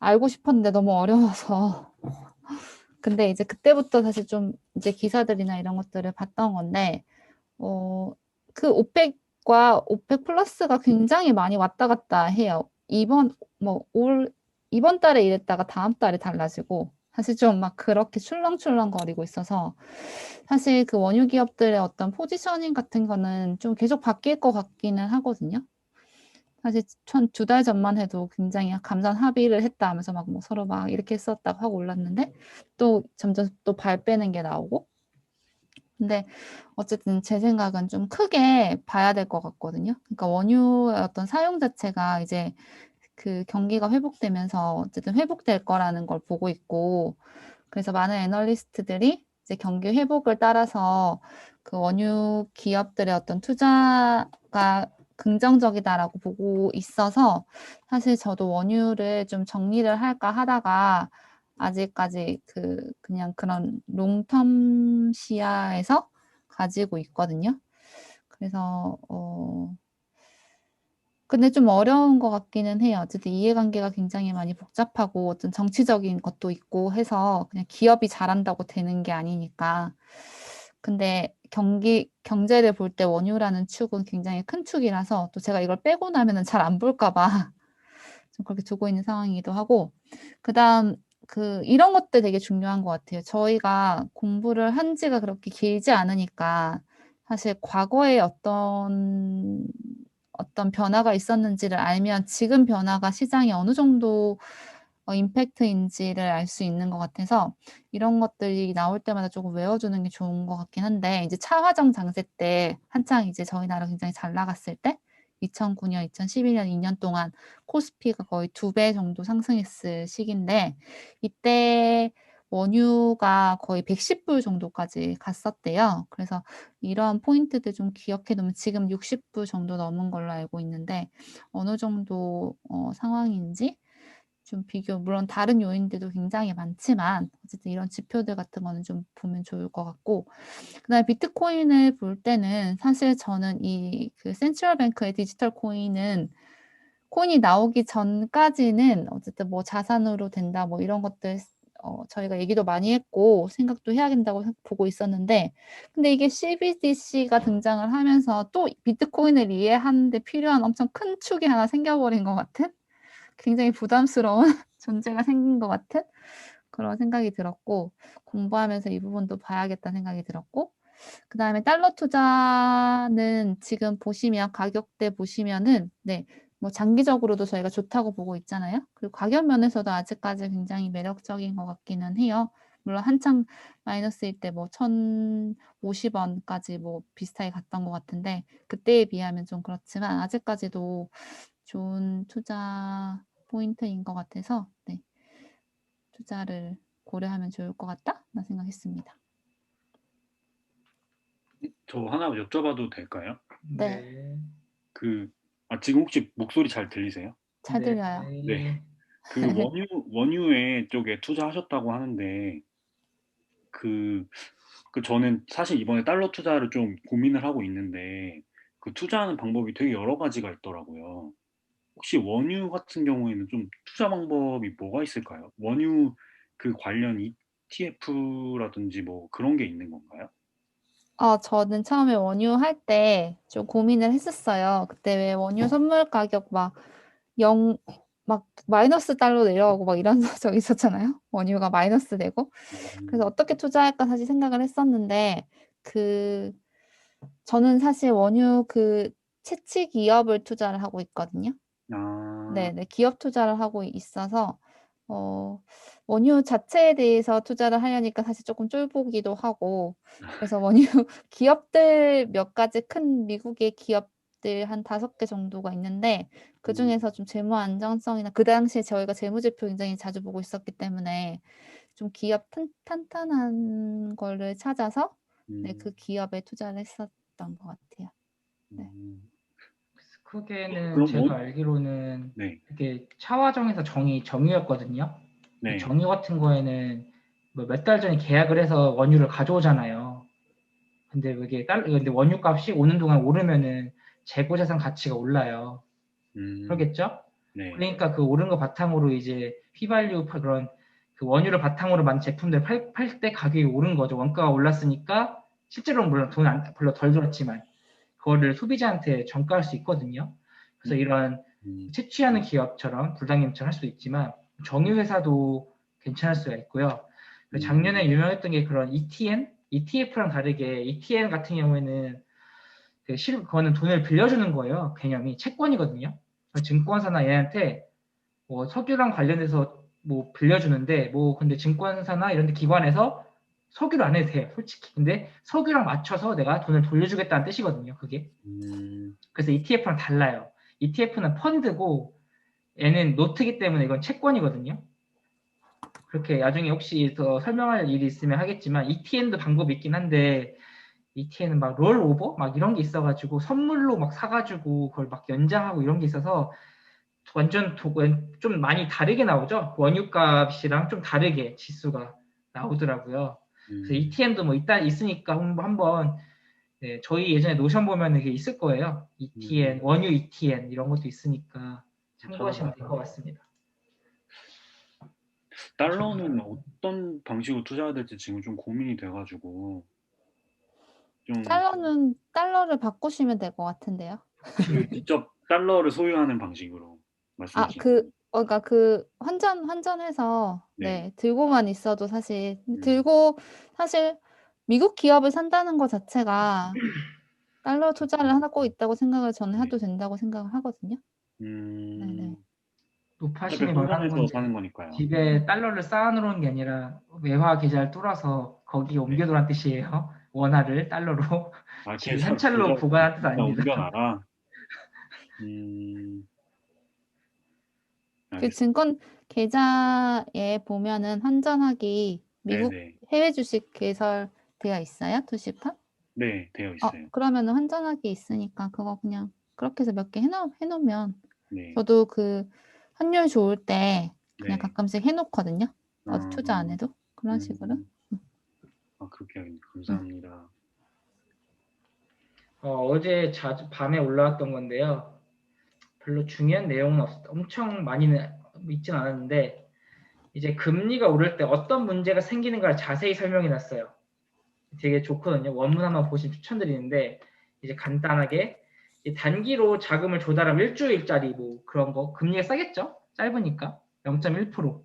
알고 싶었는데 너무 어려워서 근데 이제 그때부터 사실 좀 이제 기사들이나 이런 것들을 봤던 건데 그 오펙과 오펙 플러스가 굉장히 많이 왔다 갔다 해요. 이번 달에 이랬다가 다음 달에 달라지고 사실 좀 막 그렇게 출렁출렁거리고 있어서 사실 그 원유 기업들의 어떤 포지셔닝 같은 거는 좀 계속 바뀔 것 같기는 하거든요. 사실 2달 전만 해도 굉장히 감산 합의를 했다 하면서 막 뭐 서로 막 이렇게 했었다고 하고 올랐는데 또 점점 또 발 빼는 게 나오고 근데 어쨌든 제 생각은 좀 크게 봐야 될 것 같거든요. 그러니까 원유의 어떤 사용 자체가 이제 그 경기가 회복되면서 어쨌든 회복될 거라는 걸 보고 있고, 그래서 많은 애널리스트들이 이제 경기 회복을 따라서 그 원유 기업들의 어떤 투자가 긍정적이다라고 보고 있어서 사실 저도 원유를 좀 정리를 할까 하다가 아직까지 그냥 그런 롱텀 시야에서 가지고 있거든요. 그래서 근데 좀 어려운 것 같기는 해요. 어쨌든 이해관계가 굉장히 많이 복잡하고 어떤 정치적인 것도 있고 해서 그냥 기업이 잘한다고 되는 게 아니니까. 근데 경제를 볼 때 원유라는 축은 굉장히 큰 축이라서 또 제가 이걸 빼고 나면은 잘 안 볼까 봐 좀 그렇게 두고 있는 상황이기도 하고, 그다음 이런 것들 되게 중요한 것 같아요. 저희가 공부를 한 지가 그렇게 길지 않으니까 사실 과거에 어떤 변화가 있었는지를 알면 지금 변화가 시장에 어느 정도 임팩트인지를 알 수 있는 것 같아서 이런 것들이 나올 때마다 조금 외워두는 게 좋은 것 같긴 한데, 이제 차화정 장세 때 한창 이제 저희 나라 굉장히 잘 나갔을 때 2009년, 2011년 2년 동안 코스피가 거의 2배 정도 상승했을 시기인데, 이때 원유가 거의 110불 정도까지 갔었대요. 그래서 이런 포인트들 좀 기억해 두면 지금 60불 정도 넘은 걸로 알고 있는데, 어느 정도 상황인지 좀 물론 다른 요인들도 굉장히 많지만 어쨌든 이런 지표들 같은 거는 좀 보면 좋을 것 같고, 그다음에 비트코인을 볼 때는 사실 저는 센트럴 뱅크의 디지털 코인이 나오기 전까지는 어쨌든 뭐 자산으로 된다 뭐 이런 것들 저희가 얘기도 많이 했고 생각도 해야 된다고 보고 있었는데, 근데 이게 CBDC가 등장을 하면서 또 비트코인을 이해하는 데 필요한 엄청 큰 축이 하나 생겨버린 것 같은, 굉장히 부담스러운 존재가 생긴 것 같은 그런 생각이 들었고, 공부하면서 이 부분도 봐야겠다는 생각이 들었고, 그다음에 달러 투자는 지금 보시면 가격대 보시면은 뭐 장기적으로도 저희가 좋다고 보고 있잖아요. 그리고 가격 면에서도 아직까지 굉장히 매력적인 것 같기는 해요. 물론 한창 마이너스일 때 뭐 1,050원까지 뭐 비슷하게 갔던 것 같은데 그때에 비하면 좀 그렇지만 아직까지도 좋은 투자 포인트인 것 같아서 투자를 고려하면 좋을 것 같다라는 생각했습니다. 저 하나 여쭤봐도 될까요? 네. 지금 혹시 목소리 잘 들리세요? 잘 네. 들려요. 네. 원유에 쪽에 투자하셨다고 하는데, 저는 사실 이번에 달러 투자를 좀 고민을 하고 있는데, 그 투자하는 방법이 되게 여러 가지가 있더라고요. 혹시 원유 같은 경우에는 좀 투자 방법이 뭐가 있을까요? 원유 관련 ETF라든지 뭐 그런 게 있는 건가요? 저는 처음에 원유 할 때 좀 고민을 했었어요. 그때 왜 원유 선물 가격 막 마이너스 달러 내려가고 막 이런 적 있었잖아요. 원유가 마이너스 되고. 그래서 음. 어떻게 투자할까 사실 생각을 했었는데, 저는 사실 원유 채취 기업을 투자를 하고 있거든요. 아. 네네. 기업 투자를 하고 있어서 원유 자체에 대해서 투자를 하려니까 사실 조금 쫄보기도 하고, 그래서 원유 기업들 몇 가지 큰 미국의 기업들 한 5개 정도가 있는데 그중에서 좀 재무 안정성이나 그 당시에 저희가 재무제표 굉장히 자주 보고 있었기 때문에 좀 기업 탄탄한 거를 찾아서 그 음. 기업에 투자를 했었던 것 같아요. 네. 크게는 그럼 제가 알기로는 네. 이게 차화정에서 정유였거든요. 네. 정유 같은 거에는 뭐 몇 달 전에 계약을 해서 원유를 가져오잖아요. 근데 원유 값이 오는 동안 오르면은 재고자산 가치가 올라요. 음. 그러겠죠? 네. 그러니까 그 오른 거 바탕으로 이제 피발류 그런 그 원유를 바탕으로 만든 제품들 팔 때 가격이 오른 거죠. 원가가 올랐으니까 실제로는 물론 돈 별로 덜 들었지만 그거를 소비자한테 전가할 수 있거든요. 그래서 이런 음. 채취하는 기업처럼 불당임처럼 할 수도 있지만 정유회사도 괜찮을 수가 있고요. 작년에 유명했던 게 그런 ETF랑 다르게 ETN 같은 경우에는 그거는 돈을 빌려주는 거예요. 개념이 채권이거든요. 증권사나 얘한테 뭐 석유랑 관련해서 뭐 빌려주는데 뭐 근데 증권사나 이런 데 기관에서 석유로 안 해도 돼요, 솔직히. 근데 석유랑 맞춰서 내가 돈을 돌려주겠다는 뜻이거든요, 그게. 그래서 ETF랑 달라요. ETF는 펀드고 얘는 노트기 때문에 이건 채권이거든요. 그렇게 나중에 혹시 더 설명할 일이 있으면 하겠지만 ETN도 방법이 있긴 한데 ETN은 막 롤오버 막 이런 게 있어가지고 선물로 막 사가지고 그걸 막 연장하고 이런 게 있어서 완전 좀 많이 다르게 나오죠. 원유값이랑 좀 다르게 지수가 나오더라고요. 그래서 ETN도 뭐 일단 있으니까 한번 네, 저희 예전에 노션 보면 이게 있을 거예요. ETN, 원유 ETN 이런 것도 있으니까 참고하시면 될 것 같습니다. 달러는 어떤 방식으로 투자해야 될지 지금 좀 고민이 돼가지고 좀 달러를 바꾸시면 될 것 같은데요. 그 직접 달러를 소유하는 방식으로 말씀하시는 그러니까 그 환전해서 네. 네, 들고만 있어도 사실 음. 사실 미국 기업을 산다는 것 자체가 달러 투자를 하고 있다고 생각을 저는 네. 해도 된다고 생각을 하거든요. 네네. 어차피 높아심이 말하는 환전해서 건 사는 거니까요. 집에 달러를 쌓아놓은 게 아니라 외화 계좌를 뚫어서 거기 옮겨놓은 뜻이에요. 원화를 달러로 집이 현찰로 보관한 뜻 아닙니다. 옮겨놔라. 그 알겠습니다. 증권 계좌에 보면은 환전하기 미국 네네. 해외 주식 개설되어 있어요? 투시판? 네, 되어 있어요. 그러면은 환전하기 있으니까 그거 그냥 그렇게 해서 몇 개 해놓으면 네. 저도 그 환율 좋을 때 그냥 네. 가끔씩 해놓거든요. 어디 투자 안 해도 그런 식으로. 그렇게 하겠네요. 감사합니다. 어제 밤에 올라왔던 건데요. 별로 중요한 내용은 엄청 많이는 있진 않았는데 이제 금리가 오를 때 어떤 문제가 생기는가를 자세히 설명해 놨어요. 되게 좋거든요. 원문 한번 보시면 추천드리는데 이제 간단하게 단기로 자금을 조달하면 일주일짜리 뭐 그런 거 금리가 싸겠죠? 짧으니까 0.1%.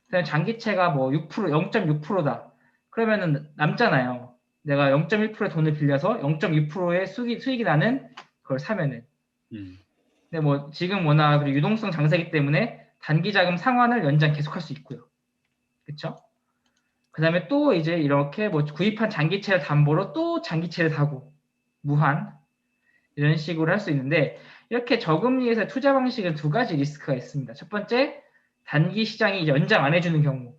그다음에 장기채가 뭐 6%, 0.6%다. 그러면은 남잖아요. 내가 0.1%의 돈을 빌려서 0.6%의 수익이 나는 그걸 사면은. 근데 뭐 지금 워낙 유동성 장세기 때문에 단기 자금 상환을 연장 계속할 수 있고요. 그렇죠? 그다음에 또 이제 이렇게 뭐 구입한 장기채를 담보로 또 장기채를 사고 무한 이런 식으로 할 수 있는데 이렇게 저금리에서 투자 방식은 두 가지 리스크가 있습니다. 첫 번째 단기 시장이 연장 안 해주는 경우.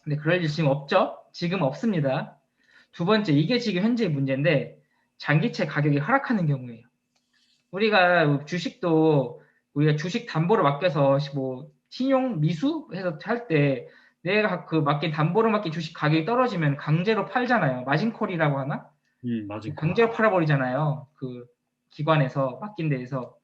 근데 그럴 일 지금 없죠? 지금 없습니다. 두 번째 이게 지금 현재의 문제인데 장기채 가격이 하락하는 경우예요. 우리가 주식도 우리가 주식 담보로 맡겨서 뭐 신용 미수 해서 할 때 내가 그 맡긴 담보로 맡긴 주식 가격이 떨어지면 강제로 팔잖아요. 마진콜이라고 하나? 마진콜. 강제로 팔아버리잖아요. 그 기관에서 맡긴 데에서.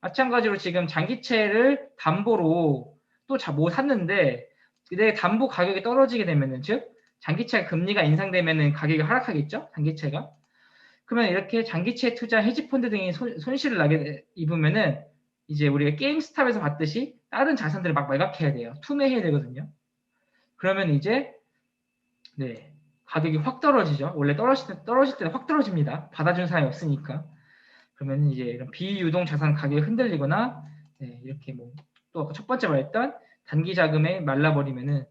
마찬가지로 지금 장기채를 담보로 또 뭐 샀는데 내 담보 가격이 떨어지게 되면은 즉 장기채 금리가 인상되면은 가격이 하락하겠죠? 장기채가. 그러면 이렇게 장기채 투자 헤지펀드 등이 손실을 나게 입으면은 이제 우리가 게임스탑에서 봤듯이 다른 자산들을 막 매각해야 돼요. 투매해야 되거든요. 그러면 이제 네 가격이 확 떨어지죠. 원래 떨어질 때는 확 떨어집니다. 받아준 사람이 없으니까. 그러면 이제 이런 비유동 자산 가격이 흔들리거나 네, 이렇게 뭐 또 첫 번째 말했던 단기 자금에 말라버리면은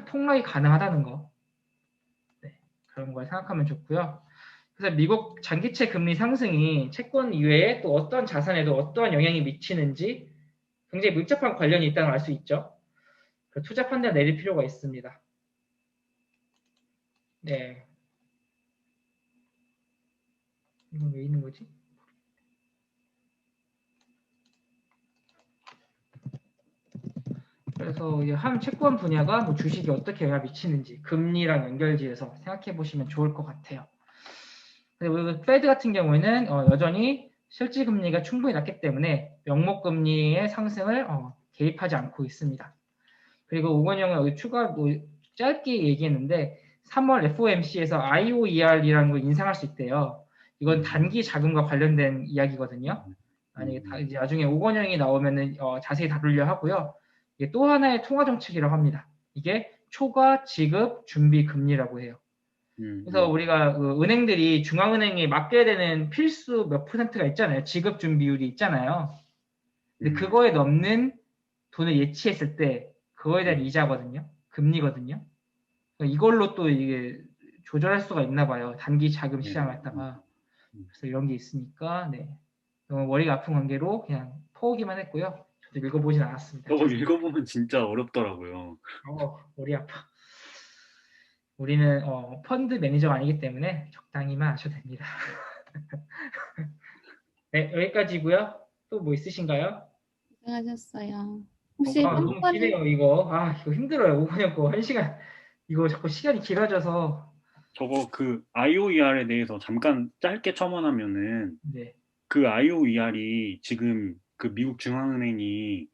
폭락이 가능하다는 거. 네, 그런 걸 생각하면 좋고요. 그래서 미국 장기채 금리 상승이 채권 이외에 또 어떤 자산에도 어떠한 영향이 미치는지 굉장히 밀접한 관련이 있다는 걸 알 수 있죠. 투자 판단을 내릴 필요가 있습니다. 네. 이건 왜 있는 거지? 그래서 한 채권 분야가 뭐 주식이 어떻게 영향을 미치는지 금리랑 연결지어서 생각해 보시면 좋을 것 같아요. 그리고 페드 같은 경우에는 여전히 실질 금리가 충분히 낮기 때문에 명목 금리의 상승을 개입하지 않고 있습니다. 그리고 오건영은 여기 추가 짧게 얘기했는데 3월 FOMC에서 IOER이라는 걸 인상할 수 있대요. 이건 단기 자금과 관련된 이야기거든요. 만약에 이제 나중에 오건영이 나오면은 자세히 다루려 하고요. 이게 또 하나의 통화 정책이라고 합니다. 이게 초과 지급 준비 금리라고 해요. 그래서 우리가 그 은행들이 중앙은행에 맡겨야 되는 필수 몇 %가 있잖아요. 지급 준비율이 있잖아요. 근데 그거에 넘는 돈을 예치했을 때 그거에 대한 이자거든요. 금리거든요. 이걸로 또 이게 조절할 수가 있나 봐요. 단기 자금 네. 시장을 갖다가. 그래서 이런 게 있으니까 네. 너무 머리가 아픈 관계로 그냥 포기만 했고요. 저도 읽어보진 않았습니다. 저거 읽어보면 진짜 어렵더라고요. 머리 아파. 우리는 펀드 매니저가 아니기 때문에 적당히만 하셔도 됩니다. 네, 여기까지고요. 또 뭐 있으신가요? 고생하셨어요. 혹시 너무 뻔뻔히 기네요, 이거. 이거 힘들어요. 5분여 거 1시간. 이거 자꾸 시간이 길어져서. 저거 그 IOER에 대해서 잠깐 짧게 첨언하면은 네. 그 IOER이 지금 그 미국 중앙은행이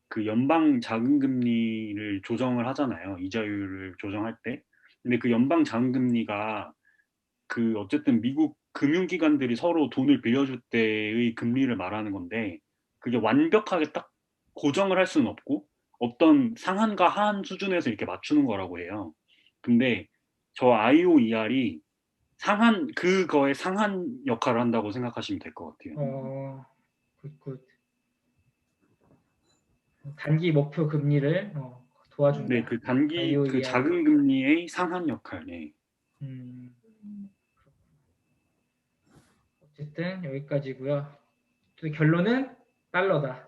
그 연방 자금금리를 조정을 하잖아요. 이자율을 조정할 때. 근데 그 연방 자금금리가 그 어쨌든 미국 금융기관들이 서로 돈을 빌려줄 때의 금리를 말하는 건데 그게 완벽하게 딱 고정을 할 수는 없고 어떤 상한과 하한 수준에서 이렇게 맞추는 거라고 해요. 근데 저 IOER이 그거의 상한 역할을 한다고 생각하시면 될 것 같아요. 굿. 단기 목표 금리를 도와준다. 네, 그 단기 그 IOER. 자금금리의 상한 역할. 네. 어쨌든 여기까지고요. 또 결론은 달러다.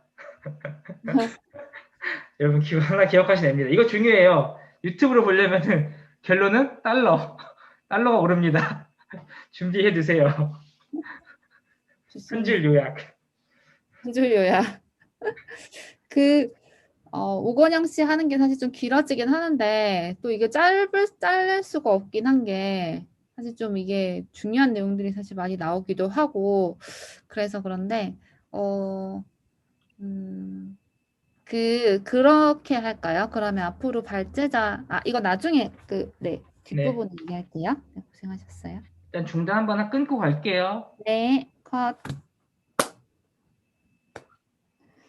여러분 하나 기억하시면 됩니다. 이거 중요해요. 유튜브로 보려면은 결론은 달러. 달러가 오릅니다. 준비해 두세요. 한 줄 요약. 한 줄 요약. 오건영 씨 하는 게 사실 좀 길어지긴 하는데 또 이게 자를 수가 없긴 한 게 사실 좀 이게 중요한 내용들이 사실 많이 나오기도 하고 그래서 그런데 그렇게 할까요? 그러면 앞으로 이거 나중에 뒷부분 얘기할게요. 네, 고생하셨어요. 일단 중단 한번 끊고 갈게요. 네, 컷.